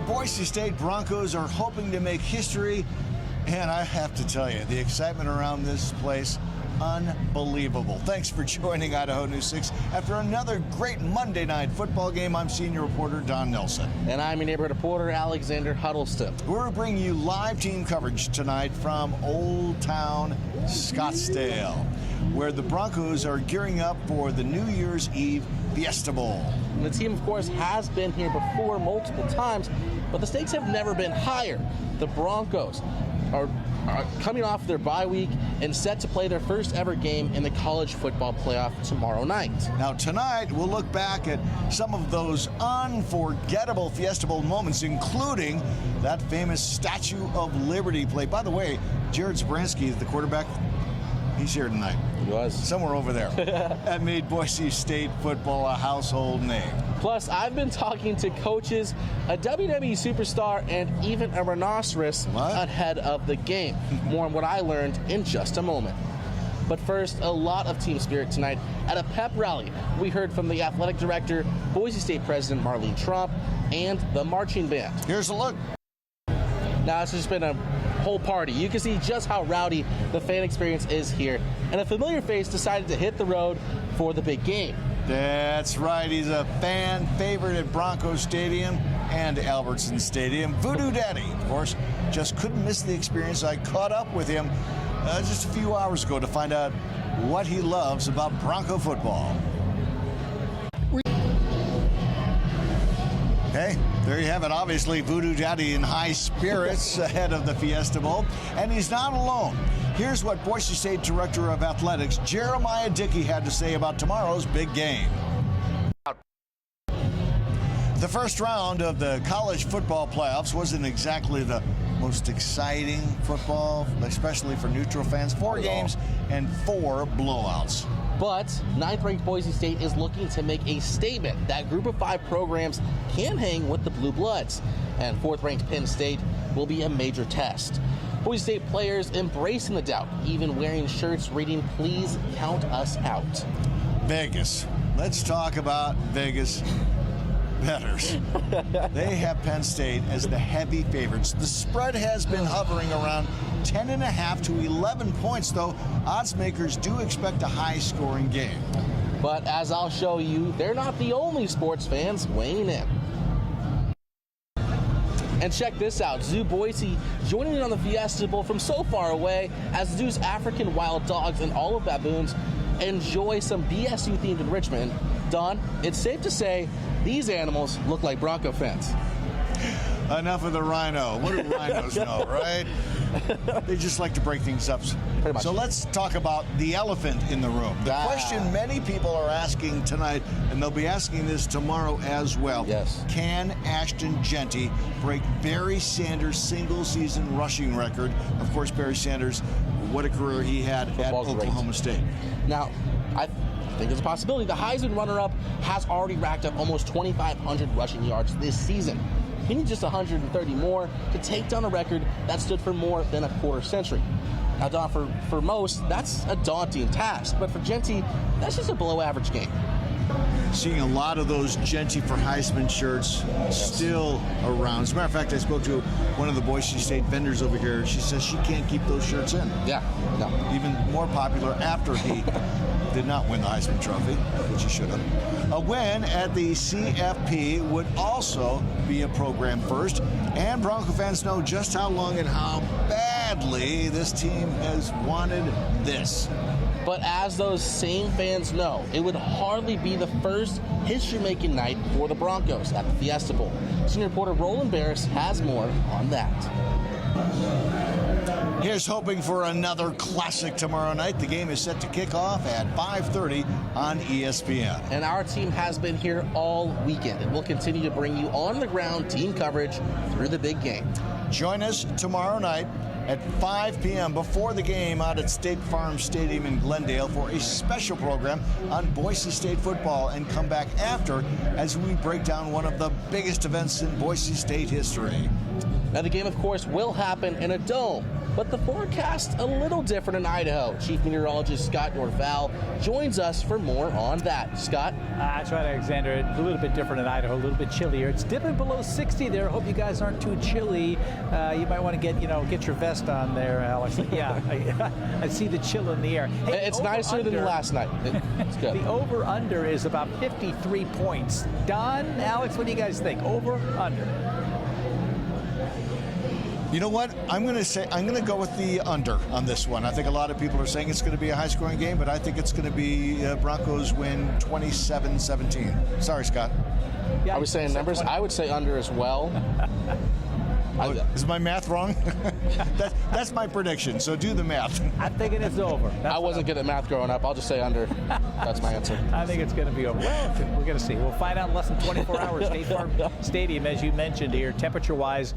Boise State Broncos are hoping to make history, and I have to tell you, the excitement around this place, unbelievable. Thanks for joining Idaho News 6. After another great Monday night football game, I'm senior reporter Don Nelson. And I'm your neighborhood reporter Alexander Huddleston. We're bringing you live team coverage tonight from Old Town Scottsdale, where the Broncos are gearing up for the New Year's Eve Fiesta Bowl. And the team, of course, has been here before multiple times, but the stakes have never been higher. The Broncos are coming off their bye week and set to play their first ever game in the college football playoff tomorrow night. Now tonight, we'll look back at some of those unforgettable Fiesta Bowl moments, including that famous Statue of Liberty play. By the way, Jared Zabransky, the quarterback, he's here tonight. He was. Somewhere over there. That made Boise State football a household name. Plus, I've been talking to coaches, a WWE superstar, and even a rhinoceros ahead of the game. More on what I learned in just a moment. But first, a lot of team spirit tonight. At a pep rally, we heard from the athletic director, Boise State President Marlene Trump, and the marching band. Here's a look. Now, it's just been a whole party. You can see just how rowdy the fan experience is here. And a familiar face decided to hit the road for the big game. That's right. He's a fan favorite at Bronco Stadium and Albertson Stadium. Voodoo Daddy, of course, just couldn't miss the experience. I caught up with him just a few hours ago to find out what he loves about Bronco football. Hey, there you have it. Obviously, Voodoo Daddy in high spirits ahead of the Fiesta Bowl. And he's not alone. Here's what Boise State Director of Athletics, Jeremiah Dickey, had to say about tomorrow's big game. The first round of the college football playoffs wasn't exactly the most exciting football, especially for neutral fans. 4 games and 4 blowouts. But 9th-ranked Boise State is looking to make a statement that Group of 5 programs can hang with the Blue Bloods. And 4th-ranked Penn State will be a major test. Boise State players embracing the doubt, even wearing shirts reading, "Please count us out." Vegas. Let's talk about Vegas bettors. They have Penn State as the heavy favorites. The spread has been hovering around 10.5 to 11 points, though odds makers do expect a high-scoring game. But as I'll show you, they're not the only sports fans weighing in. And check this out, Zoo Boise joining in on the Fiesta Bowl from so far away as Zoo's African wild dogs and olive baboons enjoy some BSU-themed enrichment. Don, it's safe to say these animals look like Bronco fans. Enough of the rhino. What do rhinos know, right? They just like to break things up. Pretty much. So let's talk about the elephant in the room. The question many people are asking tonight, and they'll be asking this tomorrow as well. Yes. Can Ashton Jeanty break Barry Sanders' single-season rushing record? Of course, Barry Sanders, what a career he had at Oklahoma State. Now, I think there's a possibility. The Heisman runner-up has already racked up almost 2,500 rushing yards this season. He needs just 130 more to take down a record that stood for more than a quarter century. Now, Don, for most, that's a daunting task, but for Jeanty, that's just a below-average game. Seeing a lot of those Jeanty for Heisman shirts still around. As a matter of fact, I spoke to one of the Boise State vendors over here. She says she can't keep those shirts in. Yeah, no. Even more popular after he did not win the Heisman Trophy, which he should have. A win at the CFP would also be a program first, and Bronco fans know just how long and how badly this team has wanted this. But as those same fans know, it would hardly be the first history-making night for the Broncos at the Fiesta Bowl. Senior reporter Roland Barris has more on that. Here's hoping for another classic tomorrow night. The game is set to kick off at 5:30 on ESPN. And our team has been here all weekend, and we'll continue to bring you on-the-ground team coverage through the big game. Join us tomorrow night at 5 p.m. before the game out at State Farm Stadium in Glendale for a special program on Boise State football, and come back after as we break down one of the biggest events in Boise State history. Now, the game, of course, will happen in a dome, but the forecast a little different in Idaho. Chief Meteorologist Scott Norval joins us for more on that. Scott? That's right, Alexander. It's a little bit different in Idaho, a little bit chillier. It's dipping below 60 there. Hope you guys aren't too chilly. You might want to get your vest on there, Alex. Yeah, I see the chill in the air. Hey, it's nicer than last night. It's good. The over-under is about 53 points. Don, Alex, what do you guys think? Over, under? You know what? I'm going to go with the under on this one. I think a lot of people are saying it's going to be a high-scoring game, but I think it's going to be Broncos win 27-17. Sorry, Scott. Yeah, I was saying numbers. I would say under as well. Is my math wrong? That's my prediction, so do the math. I'm thinking it's over. I wasn't good at math growing up. I'll just say under. That's my answer. I think it's going to be over. Well, we're going to see. We'll find out in less than 24 hours. State Farm Stadium, as you mentioned here, temperature-wise.